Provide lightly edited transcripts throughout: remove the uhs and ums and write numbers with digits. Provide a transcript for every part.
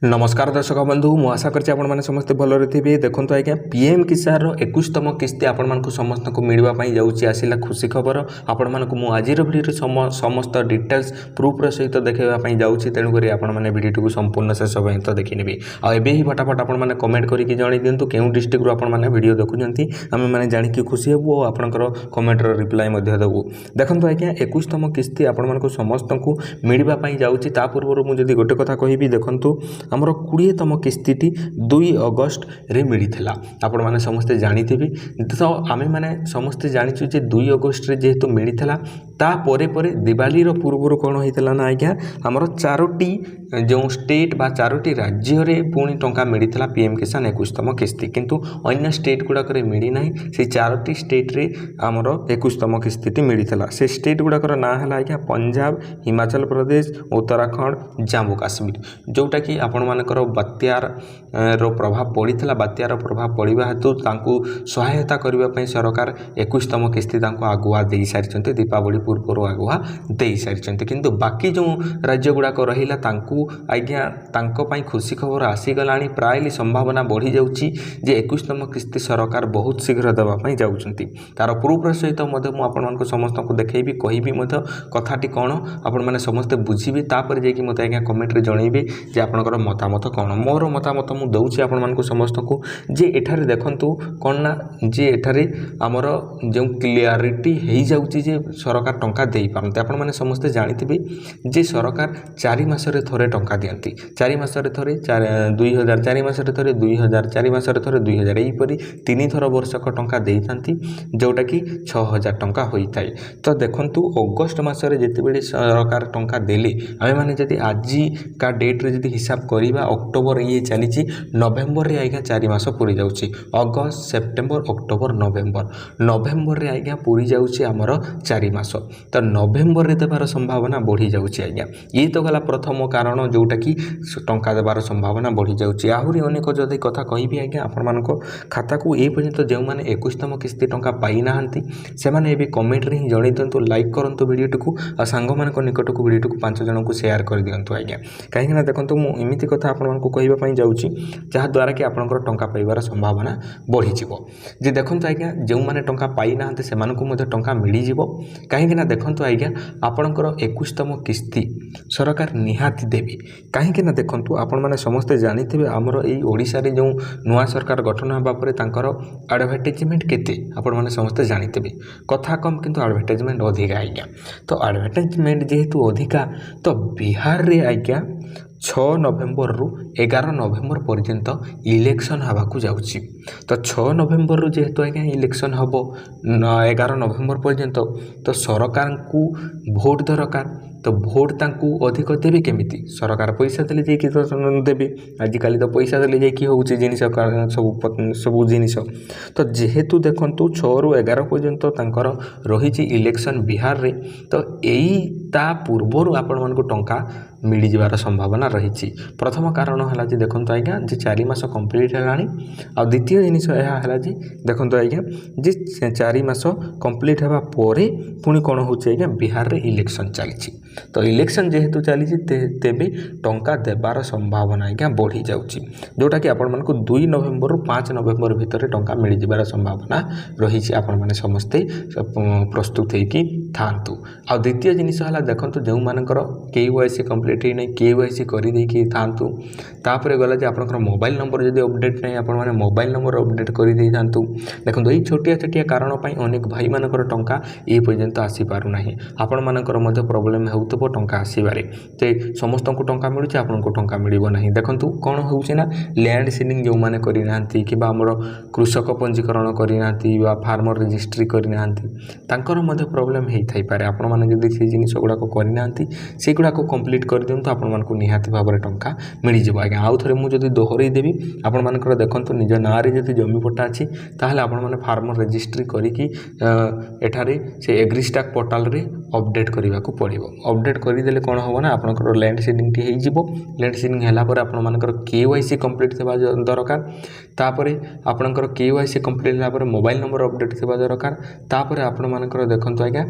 नमस्कार दर्शक बंधु मु आशा करछि आपण माने समस्त भलरे थिबे। देखंतु आज्ञा पीएम किसान रो 21तम किस्ती आपण मानकु समस्त को मिलवा पई जाउछि आसिला खुशी खबर। आपण मानकु मु आजिर भिडियो रे समस्त डिटेल्स प्रूफ रो सहित देखेबा पई जाउछि, तेनु करी आपण माने भिडियो को संपूर्ण शेष पर्यंत देखि नेबे। आ एबे ही फटाफट आपण माने कमेंट करि कि जणै दियंतु केउ डिस्ट्रिक्ट रो आपण माने भिडियो देखुछंती, आमे माने जानि कि खुशी हेबु और आपनकर कमेंट रो रिप्लाई मध्ये देबु। देखंतु आज्ञा 21तम किस्ती आपण मानकु समस्त को मिलवा पई जाउछि। ता पूर्व मु जदी गोटे कथा कहिबी, देखंतु आमर 20तम किस्तीटी 2 अगस्त रे मिलिथिला। आपण माने समस्ते जानिथिबे, तो आमे माने समस्ते जानिछु जे 2 अगस्त रे जेहेतु मिलिथिला, ता परे परे दिवाली रो पूर्व कोन होइतला ना आज्ञा आमर 4टी जो स्टेट बा 4टी राज्य रे पुणी टंका मिलिथिला पीएम किसान 21तम किस्ती, किंतु अन्य स्टेट गुडा करे मिली नाही। से 4टी स्टेट रे आमर 21तम किस्तीटी मिलिथिला। से स्टेट गुडा कर ना हला आज्ञा पंजाब, हिमाचल प्रदेश, उत्तराखंड, जम्मू काश्मीर, जोटा कि आपण मानकर बात्यार रो प्रभाव पड़ीथिला। बात्यार प्रभाव पड़िबा हेतु तांकु सहायता करिबा पई सरकार 21तम किस्ती तांकु आगुआ देई सारिचंते, दीपावली पूर्व आगुआ देई सारिचंते। किंतु बाकी जो राज्य गुडा को रहिला तांकु आज्ञा तांको पई खुशी खबर आसी गलानी। प्रायली संभावना बढ़ी जाउची जे 21तम किस्ती सरकार बहुत शीघ्र देबा पई जाउचंती। तार प्रूफ सहित मधे मु आपण मानकु समस्त को देखैबी, कहिबी मधे कथाटी कोन आपण माने समस्त बुझिबे। तापर जे कि मते आज्ञा कमेंट रे जणैबे जे आपनकर मतामत कोन। मोर मतामत मु दउची आपण मानकु समस्त को जे एठारे देखंतु कोन ना जे एठारे हमर जो क्लियरिटी हेई जाउची जे सरकार टंका देई पारंते। आपण माने समस्त जानिथिबे जे सरकार 4 मास रे थरे टंका दियंती। 4 मास रे थरे 2000, 4 मास रे थरे 2000, 4 मास रे थरे 2000, एई परी 3 थर वर्षक टंका देइथांती, जोटा कि 6000 टंका होई थाए। तो देखंतु अगस्त मास रे जेतेबेले सरकार टंका देले, आमे माने जदी आजी का डेट रे जदी हिसाब करिबा, अक्टोबर ये चलीची, नवेम्बर रे आइगा 4 मास पूरी जाउची। अगस्त, सेप्टेम्बर, अक्टोबर, नवेम्बर रे आइगा पूरी जाउची हमर 4 मास। तो नवेम्बर रे देबार संभावना बढ़ी जाउची आइगा। ये तो गला प्रथम कारण जोटा कि टंका देबार संभावना बढ़ी जाउची। आहुरी अनेक जदी कथा कहिबी आइगा आपण मानको खाता को ए पर्यंत जो माने 21तम किस्ती टंका पाई नाहंती से माने एबे कमेंट रे जणै दियंतु, लाइक करंतु वीडियो को आ सांग मानको निकट को वीडियो को 5 जन को शेयर कर दियंतु आइगा। काहे ना देखंतु मु एमिति कथा आपण मानको कहिबा पई जाउची जहा द्वारा कि आपनकर टंका पाइबार संभावना बढ़ी जिवो। जे देखंतु आइगा जो माने टंका पाई नाहंते से मानको मध्ये टंका मिली जिवो। काहे ना देखंतु आइगा आपनकर 21तम किस्ती सरकार निहाती देबी। काहे ना देखंतु आपण माने समस्त जानिथिबे हमर एई ओडिसा रे जो नुवा सरकार गठन होबा परे तांकर एडवर्टाइजमेंट केते आपण माने समस्त जानिथिबे। कथा कम किंतु एडवर्टाइजमेंट अधिका आइगा। तो एडवर्टाइजमेंट जेहेतु अधिका, तो बिहार रे आइगा 6 नवेम्बर रु 11 नवेम्बर पर्यंत इलेक्शन हवाकू जाउची। तो 6 नवेम्बर रु जेहेतु आज्ञा इलेक्शन हबो 11 नवेम्बर पर्यंत, तो सरकार को भोट दरकार। तो भोट तांकू अधिक देबे केमिति? सरकार पैसा देले जे कि देबे। आजिकाली तो पैसा देले जे कि होउची जिनिस सब जिनिस। तो जेहेतु देखंतु 6 रु 11 पर्यंत तांकर रहिची इलेक्शन बिहार रे, तो एई ता पूर्वरु आपण मानको टंका मिली जिबार संभावना रहिची। प्रथम कारण हला जे देखंतु आज्ञा जे 4 मास कंप्लीट हेलानी। आ द्वितीय जिनिस एहा हला जे देखंतु आज्ञा जे 4 मास कंप्लीट हेबा परे पुनी कोन होउची आज्ञा बिहार रे इलेक्शन चलीची। तो इलेक्शन जेहेतु चलीची तेबे टंका देबार संभावना आज्ञा बढ़ी जाउची, जोटा कि आपण मानको 2 नवेम्बर रु 5 नवेम्बर भितर टंका मिली जिबार संभावना रहिची। आपण माने समस्ते प्रस्तुत हेकी थांतु। आ द्वितीय जिनिस हला देखंतु जो मानकर केवाईसी कंप्लीट ही नहीं, केवाईसी करि देकी थांतु। तापरे गला जे आपनकर मोबाइल नंबर जदी अपडेट नहीं, आपण माने मोबाइल नंबर अपडेट करि देई थांतु। देखंतु एई छोटिया छोटिया कारण पई अनेक भाई मानकर टंका ए पर्यंत आसी पारु नाही। आपण मानकर मध्ये प्रॉब्लम हेउतबो टंका आसीबारे, ते समस्त को टंका मिलुची, आपण को टंका मिलिबो नाही। देखंतु कोन होउची ना लैंड सीलिंग जो माने करि नांती कि बा हमर कृषक पंजीकरण करि नांती बा फार्मर रजिस्ट्री करि नांती, तांकर मध्ये प्रॉब्लम हेई थाई पारे। आपण माने जदी से जिनिस गुडा को करि नांती से गुडा को कंप्लीट कर दियंतु, आपण मानको निहाती भाबरे टंका मिली जिवो आज्ञा। आउ थरे मु जदी दोहरै देबी, आपण मानकर देखंतु निज नारे जदी जमी पट्टा अछि ताहाले आपण माने फार्मर रजिस्ट्री करिकि एठारे से एग्रीस्टाक पोर्टल रे अपडेट करने को पड़ो। अपडेट करदे कौन हम ना आपंकर लैंड सीडिंग हो लैंड सीडिंग है आपण मानकर KYC कंप्लीट थवा दरकार। तापर आपणकर KYC कंप्लीट है मोबाइल नंबर अपडेट थवा दरकार। तापर आपण मानकर देखंतु आज्ञा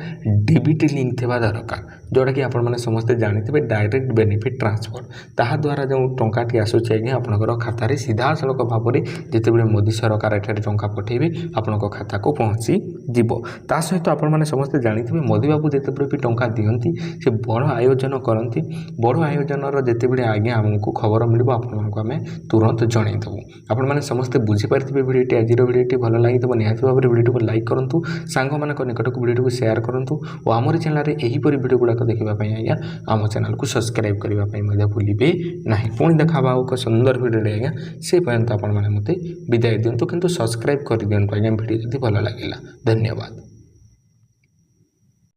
डीबीटी लिंक थवा दरकार जोटा कि आपण माने समस्ते जानिथिबे डायरेक्ट बेनिफिट ट्रांसफर ताहा द्वारा जो टंकाटी आसुछि आज्ञा आपणकर खाता रे सीधा सड़क भाव में जितेबाला मोदी सरकार एठारे टंका पठेबे आपणक खाता को पहुँची जीवो। ता सहित आपण माने समस्ते जानिथिबे मोदी बाबू जितेबाला भी टंका दियंती से बड़ आयोजन करती बड़ आयोजन जितेबाला आज्ञा आमको खबर मिल आपको आम तुरंत जनईदेवु। आपण मैंने समस्ते बुझीपारे भिडियोटी आज भिडियोटी भल लगी निहत भाव में भिडियो को लाइक करूँ सांग मान निकट को भिडियो को शेयर करूँ और आमर चैनल में यहीपरि भिडियो गुड़ाक देखापी आज्ञा आम चैनल को सब्सक्राइब करने भूलिए ना। पुणी देखा एक सुंदर भिडियो आज्ञा से पर्यंत आपण मैंने मत विदाय दिंतु किंतु सब्सक्राइब कर दिंतु आज्ञा भिडियो जब भल लगे। धन्यवाद।